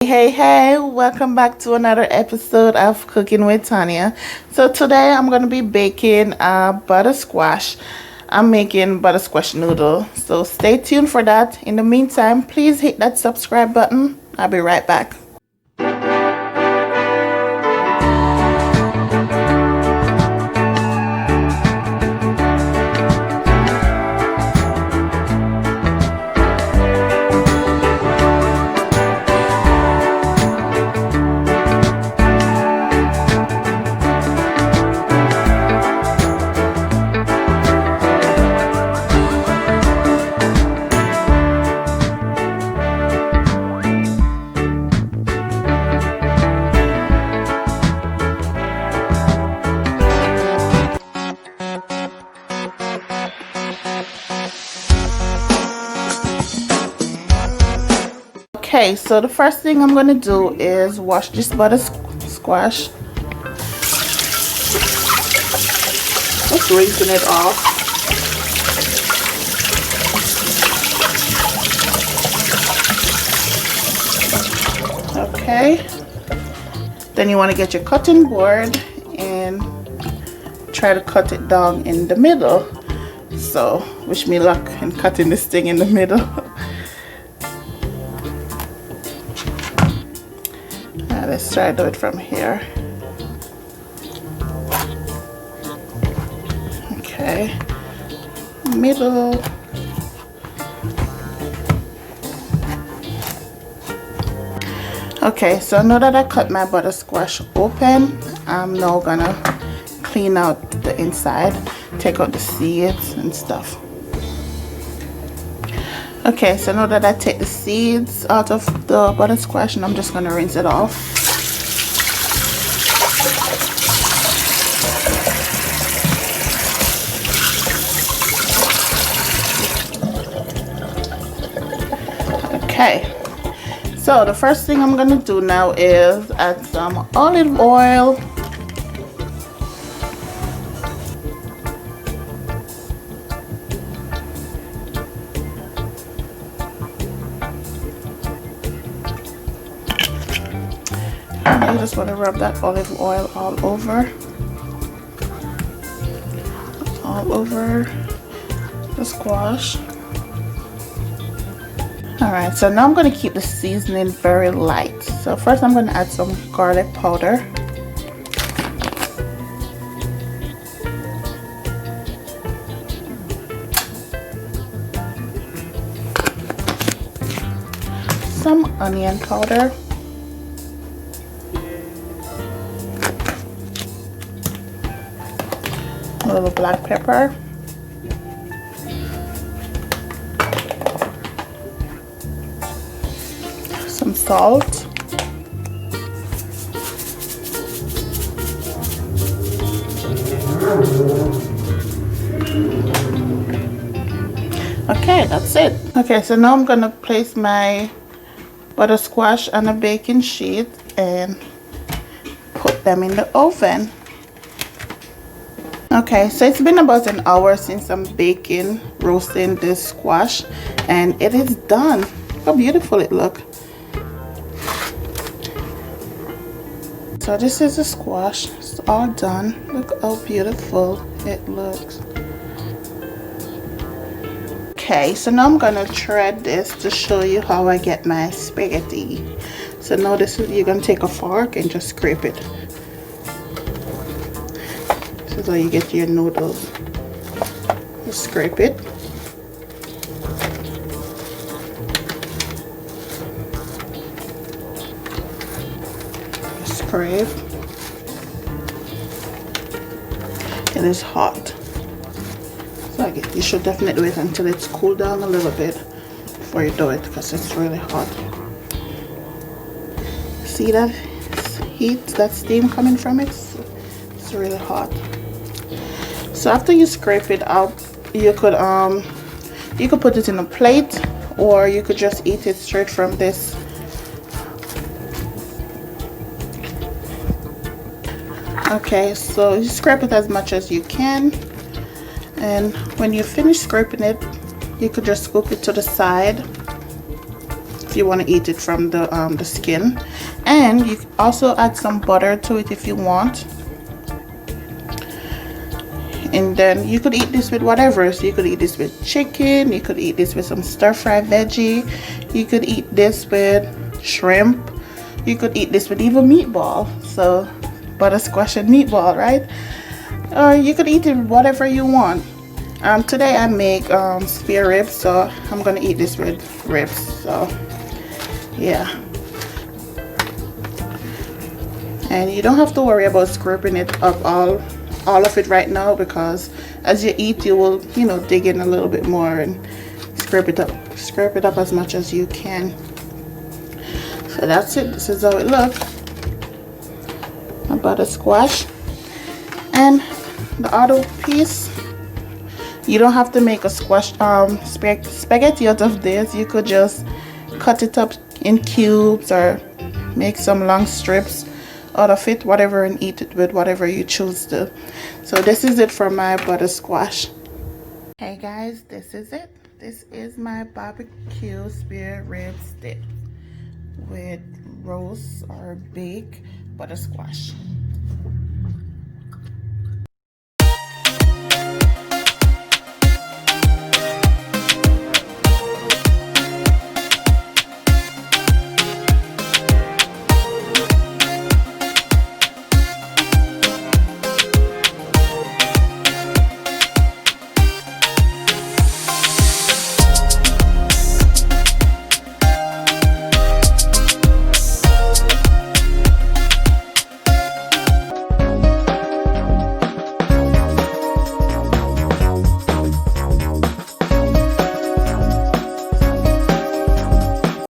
Hey, welcome back to another episode of Cooking with Tanya. So today I'm going to be baking butter squash. I'm making butter squash noodle. So stay tuned for that. In the meantime, please hit that subscribe button. I'll be right back. Okay, so the first thing I'm going to do is wash this butter squash. Just rinsing it off. Okay, then you want to get your cutting board and try to cut it down in the middle. So wish me luck in cutting this thing in the middle. Let's try to do it from here. Okay, middle. Okay, so now that I cut my butter squash open, I'm now gonna clean out the inside, take out the seeds and stuff. Okay, so now that I take the seeds out of the butter squash, and I'm just gonna rinse it off. Okay, so the first thing I'm gonna do now is add some olive oil. I just want to rub that olive oil all over the squash. Alright, so now I'm going to keep the seasoning very light. So first I'm going to add some garlic powder. Some onion powder. A little black pepper. Some salt. Okay, that's it. Okay, so now I'm gonna place my butter squash on a baking sheet and put them in the oven. Okay, so it's been about an hour since I'm roasting this squash, and it is done. Look how beautiful it looks. So this is the squash. It's all done. Look how beautiful it looks. Okay, so now I'm gonna shred this to show you how I get my spaghetti. So now you're gonna take a fork and just scrape it. This is how you get your noodles. Just scrape it. Scrape. It is hot. So you should definitely wait until it's cooled down a little bit before you do it, because it's really hot. See that heat, that steam coming from it? It's really hot. So after you scrape it out, you could put it in a plate, or you could just eat it straight from this. Okay, so you scrape it as much as you can, and when you finish scraping it, you could just scoop it to the side. If you want to eat it from the skin. And you can also add some butter to it if you want. And then you could eat this with whatever. So you could eat this with chicken, you could eat this with some stir-fry veggie, you could eat this with shrimp, you could eat this with even meatball. So butter squash and meatball, right? Or you could eat it with whatever you want. Today I make spare ribs, so I'm gonna eat this with ribs. So yeah, and you don't have to worry about scraping it up all of it right now, because as you eat you will, you know, dig in a little bit more and scrape it up as much as you can. So that's it. This is how it looks. A butter squash. And the other piece, you don't have to make a squash spaghetti out of this. You could just cut it up in cubes or make some long strips out of it, whatever, and eat it with whatever you choose to. So this is it for my butter squash. Hey guys, this is it. This is my barbecue spare rib stick with roast or baked butter squash.